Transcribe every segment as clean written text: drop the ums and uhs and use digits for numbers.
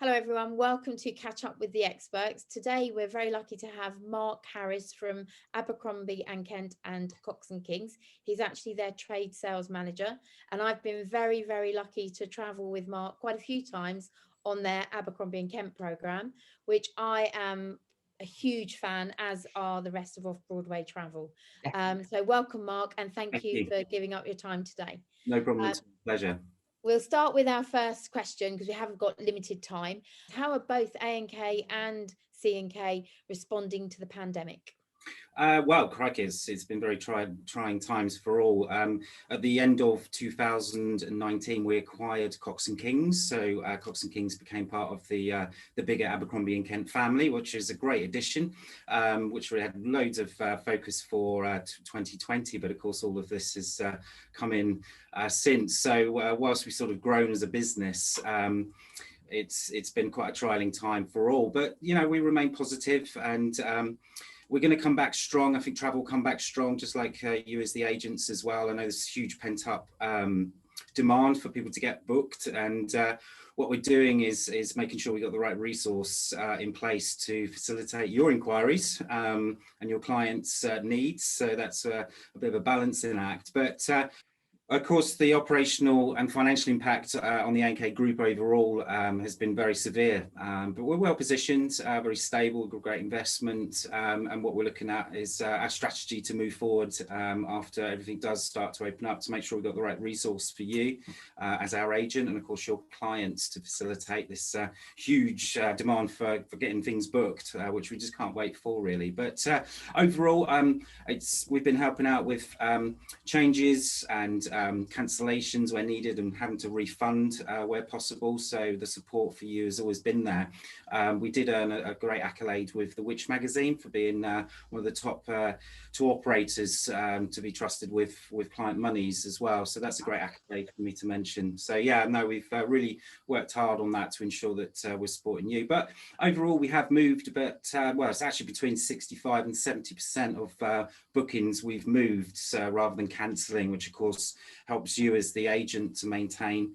Hello everyone, welcome to Catch Up with the Experts. Today we're very lucky to have Mark Harris from Abercrombie and Kent and Cox and Kings. He's actually their trade sales manager, and I've been very lucky to travel with Mark quite a few times on their Abercrombie and Kent program, which I am a huge fan, as are the rest of Off-Broadway Travel. So welcome Mark, and thank you for giving up your time today. No problem, it's a pleasure. We'll start with our first question because we haven't got limited time. How are both A&K and C&K responding to the pandemic? Well, crikey, it's been very trying times for all. At the end of 2019, we acquired Cox and Kings. So Cox and Kings became part of the bigger Abercrombie and Kent family, which is a great addition, which we had loads of focus for 2020. But of course, all of this has come in since. So whilst we've sort of grown as a business, it's been quite a trying time for all. But, you know, we remain positive, and we're going to come back strong. I think travel will come back strong, just like you as the agents as well. I know there's huge pent up demand for people to get booked. And what we're doing is making sure we got the right resource in place to facilitate your inquiries and your clients' needs. So that's a bit of a balancing act. But of course, the operational and financial impact on the A&K group overall has been very severe, but we're well positioned, very stable, got great investment, and what we're looking at is our strategy to move forward after everything does start to open up, to make sure we've got the right resource for you as our agent, and of course your clients, to facilitate this huge demand for getting things booked, which we just can't wait for, really. But overall, we've been helping out with changes and cancellations where needed, and having to refund where possible. So the support for you has always been there. We did earn a great accolade with the Which magazine for being one of the top two operators to be trusted with client monies as well. So that's a great accolade for me to mention. So yeah, no, we've really worked hard on that to ensure that we're supporting you. But overall, we have moved, but well, it's actually between 65 and 70% of bookings we've moved, rather than cancelling, which of course helps you as the agent to maintain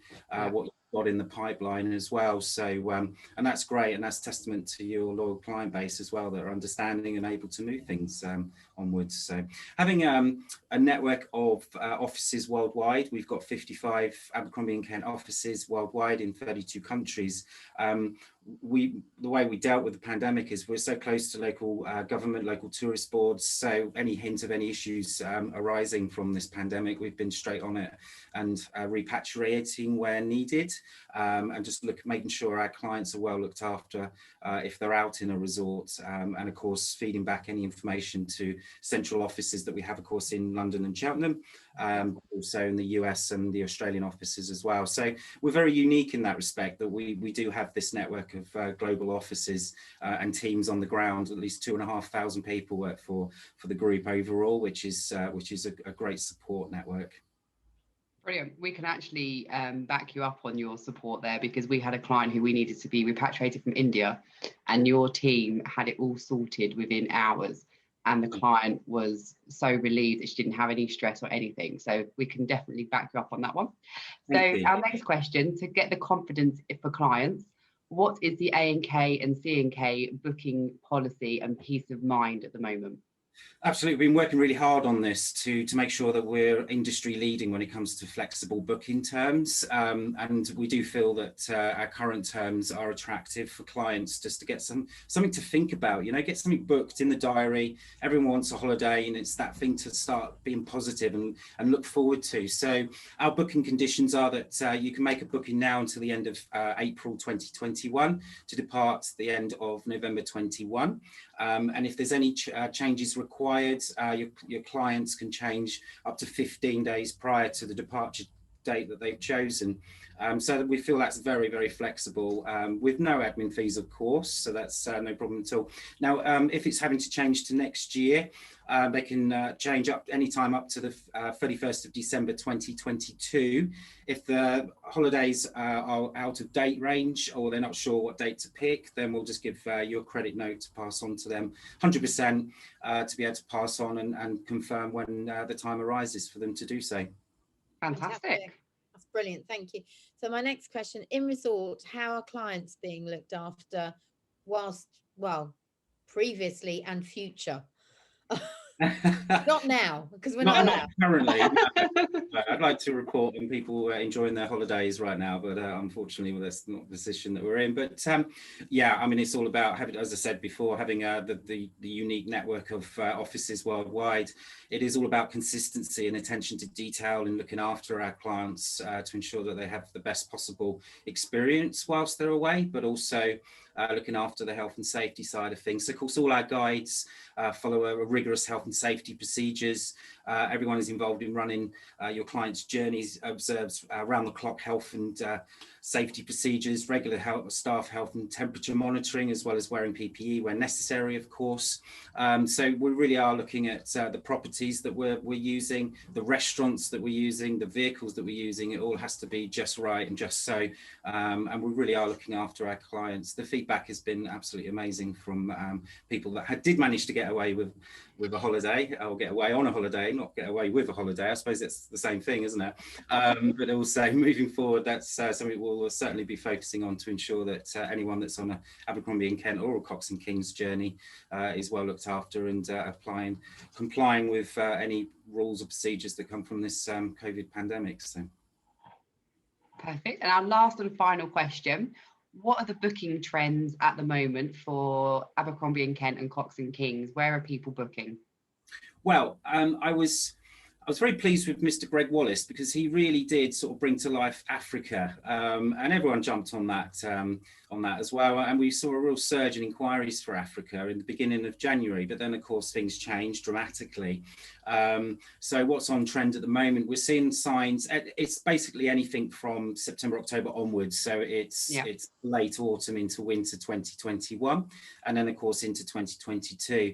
what you've got in the pipeline as well. So and that's great, and that's testament to your loyal client base as well, that are understanding and able to move things onwards. So having a network of offices worldwide, we've got 55 Abercrombie and Kent offices worldwide in 32 countries. The way we dealt with the pandemic is we're so close to local government, local tourist boards. So any hint of any issues arising from this pandemic, we've been straight on it and repatriating where needed, and just making sure our clients are well looked after if they're out in a resort, and of course feeding back any information to central offices that we have, of course, in London and Cheltenham, also in the US and the Australian offices as well. So we're very unique in that respect, that we do have this network of global offices and teams on the ground. At least 2,500 people work for the group overall, which is a great support network. Brilliant. We can actually back you up on your support there, because we had a client who we needed to be repatriated from India, and your team had it all sorted within hours. And the client was so relieved that she didn't have any stress or anything. So we can definitely back you up on that one. So our next question, to get the confidence for clients, what is the A&K and C&K booking policy and peace of mind at the moment? Absolutely, we've been working really hard on this to make sure that we're industry leading when it comes to flexible booking terms, and we do feel that our current terms are attractive for clients, just to get something to think about. You know, get something booked in the diary. Everyone wants a holiday, and it's that thing to start being positive and look forward to. So our booking conditions are that you can make a booking now until the end of April 2021 to depart the end of November 21. And if there's any changes required, your clients can change up to 15 days prior to the departure date that they've chosen. So we feel that's very, very flexible, with no admin fees, of course. So that's no problem at all. Now, if it's having to change to next year, they can change up any time up to the 31st of December 2022. If the holidays are out of date range, or they're not sure what date to pick, then we'll just give you a credit note to pass on to them, 100%, to be able to pass on and confirm when the time arises for them to do so. Fantastic. That's Brilliant, thank you. So my next question, in resort, how are clients being looked after whilst, well, previously and future? Not now, because we're not allowed. Currently. No. I'd like to report on people enjoying their holidays right now, but unfortunately, that's not the position that we're in. But yeah, I mean, it's all about having, as I said before, having the unique network of offices worldwide. It is all about consistency and attention to detail and looking after our clients to ensure that they have the best possible experience whilst they're away, but also looking after the health and safety side of things. So of course, all our guides follow a rigorous health and safety procedures. Everyone is involved in running your client's journeys, observes around the clock health and safety procedures, regular staff health and temperature monitoring, as well as wearing PPE where necessary, of course. So we really are looking at the properties that we're using, the restaurants that we're using, the vehicles that we're using. It all has to be just right and just so. And we really are looking after our clients. The feedback has been absolutely amazing from people that did manage to get away with a holiday, or get away on a holiday, not get away with a holiday. I suppose it's the same thing, isn't it? But also moving forward, that's something we'll certainly be focusing on to ensure that anyone that's on a Abercrombie and Kent or a Cox and Kings journey is well looked after and complying with any rules or procedures that come from this COVID pandemic. So. Perfect. And our last and final question, what are the booking trends at the moment for Abercrombie and Kent and Cox and Kings? Where are people booking? Well, I was very pleased with Mr. Greg Wallace, because he really did sort of bring to life Africa, and everyone jumped on that as well. And we saw a real surge in inquiries for Africa in the beginning of January, but then of course things changed dramatically. So what's on trend at the moment, we're seeing signs, it's basically anything from September, October onwards. So it's late autumn into winter 2021, and then of course into 2022.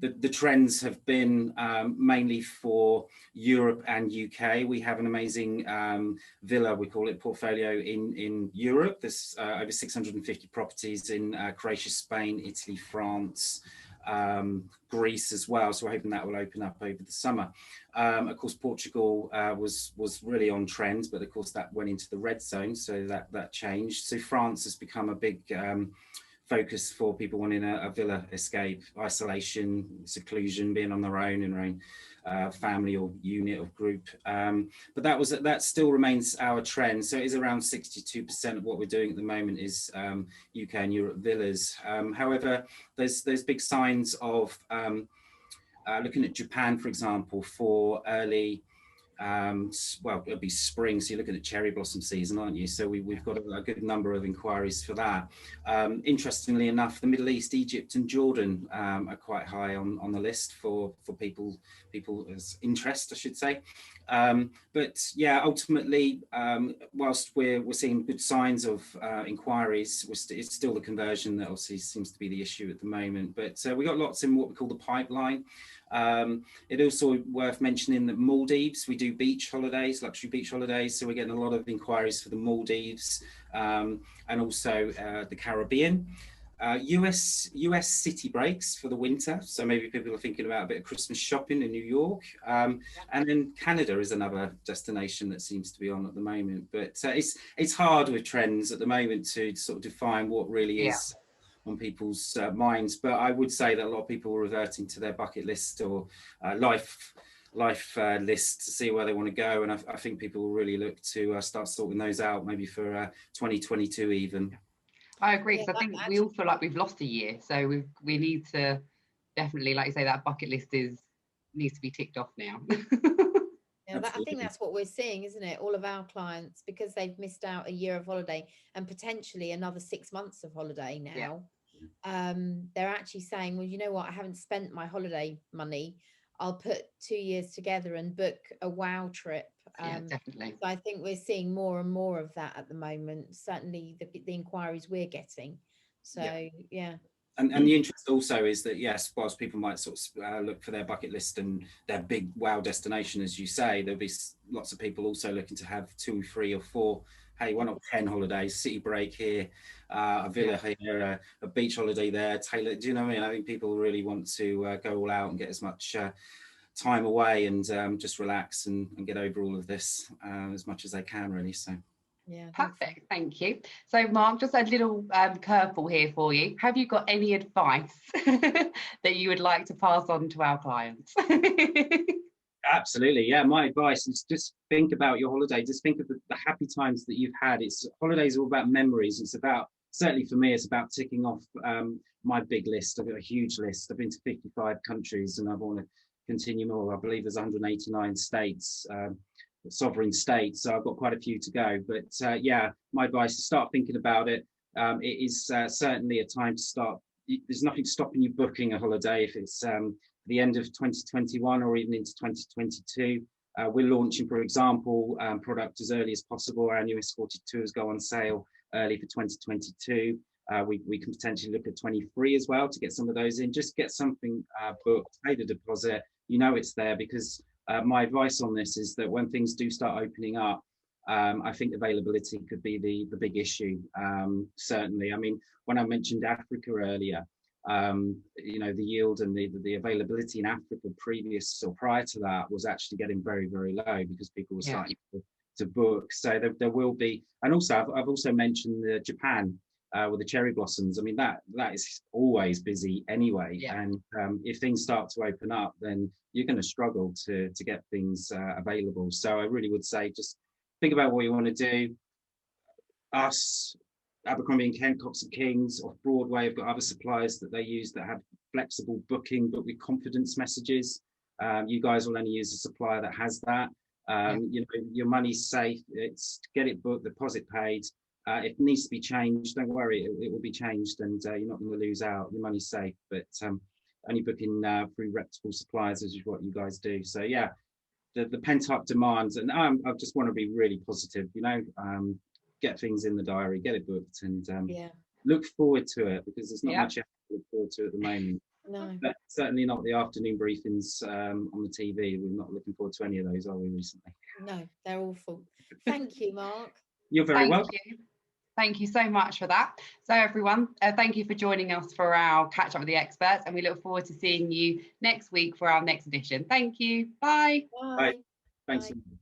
The trends have been mainly for Europe and UK. We have an amazing villa, we call it, portfolio in Europe. There's over 650 properties in Croatia, Spain, Italy, France, Greece as well. So we're hoping that will open up over the summer. Of course, Portugal was really on trend, but of course that went into the red zone, so that changed. So France has become a big focus for people wanting a villa escape, isolation, seclusion, being on their own in their own family or unit or group. But that still remains our trend. So it is around 62% of what we're doing at the moment is UK and Europe villas. However, there's big signs of looking at Japan, for example, for early well, it'll be spring, so you're looking at cherry blossom season, aren't you? So we've got a good number of inquiries for that. Interestingly enough, the Middle East, Egypt and Jordan are quite high on the list for people's interest, I should say. But yeah, ultimately, whilst we're seeing good signs of inquiries, it's still the conversion that obviously seems to be the issue at the moment. But we got lots in what we call the pipeline. It also worth mentioning that Maldives, we do beach holidays, luxury beach holidays, so we're getting a lot of inquiries for the Maldives, and also the Caribbean. US city breaks for the winter, so maybe people are thinking about a bit of Christmas shopping in New York, and then Canada is another destination that seems to be on at the moment. But it's hard with trends at the moment to sort of define what really is on people's minds, but I would say that a lot of people are reverting to their bucket list or life list to see where they want to go, and I think people will really look to start sorting those out maybe for 2022 even. I agree, because I think we all feel like we've lost a year, so we need to definitely, like you say, that bucket list needs to be ticked off now. Yeah, I think that's what we're seeing, isn't it? All of our clients, because they've missed out a year of holiday and potentially another 6 months of holiday now, they're actually saying, well, you know what, I haven't spent my holiday money. I'll put 2 years together and book a wow trip. Definitely. So I think we're seeing more and more of that at the moment, certainly the inquiries we're getting. So, yeah. And the interest also is that, yes, whilst people might sort of look for their bucket list and their big wow destination, as you say, there'll be lots of people also looking to have 2, 3 or 4, hey, why not 10 holidays, city break here, a villa here, a beach holiday there, Taylor, do you know what I mean? I think people really want to go all out and get as much time away and just relax and get over all of this as much as they can, really. So yeah, perfect, thank you. So Mark, just a little curveball here for you. Have you got any advice that you would like to pass on to our clients? absolutely, yeah. My advice is just think about your holiday. Just think of the happy times that you've had. Holidays are all about memories. It's about, certainly for me, it's about ticking off my big list. I've got a huge list. I've been to 55 countries, and I want to continue more. I believe there's 189 states, sovereign states, so I've got quite a few to go. But yeah, my advice is start thinking about it. It is certainly a time to start. There's nothing stopping you booking a holiday if it's the end of 2021 or even into 2022. We're launching, for example, product as early as possible. Our new escorted tours go on sale early for 2022. We can potentially look at 23 as well to get some of those in. Just get something booked, pay the deposit. You know it's there, because my advice on this is that when things do start opening up, I think availability could be the big issue. Certainly, I mean, when I mentioned Africa earlier, you know, the yield and the availability in Africa previous or prior to that was actually getting very, very low because people were starting to book. So there will be, and also I've also mentioned Japan with the cherry blossoms. I mean, that is always busy anyway. And if things start to open up, then you're going to struggle to get things available. So I really would say just think about what you want to do. Us, Abercrombie & Kent, Cox & Kings, off Broadway have got other suppliers that they use that have flexible booking, but with confidence messages. You guys will only use a supplier that has that. You know, your money's safe. It's get it booked, deposit paid. If it needs to be changed, don't worry, it will be changed, and you're not going to lose out. Your money's safe. But only booking through reputable suppliers is what you guys do. So yeah, the pent up demands, and I just want to be really positive. You know, get things in the diary, get it booked, and look forward to it, because there's not much to look forward to at the moment. No, but certainly not the afternoon briefings on the TV. We're not looking forward to any of those, are we, recently? no, they're awful. Thank you, Mark. You're very welcome. Thank you so much for that. So everyone, thank you for joining us for our catch up with the experts, and we look forward to seeing you next week for our next edition. Thank you. Bye. Bye. Thanks. Bye.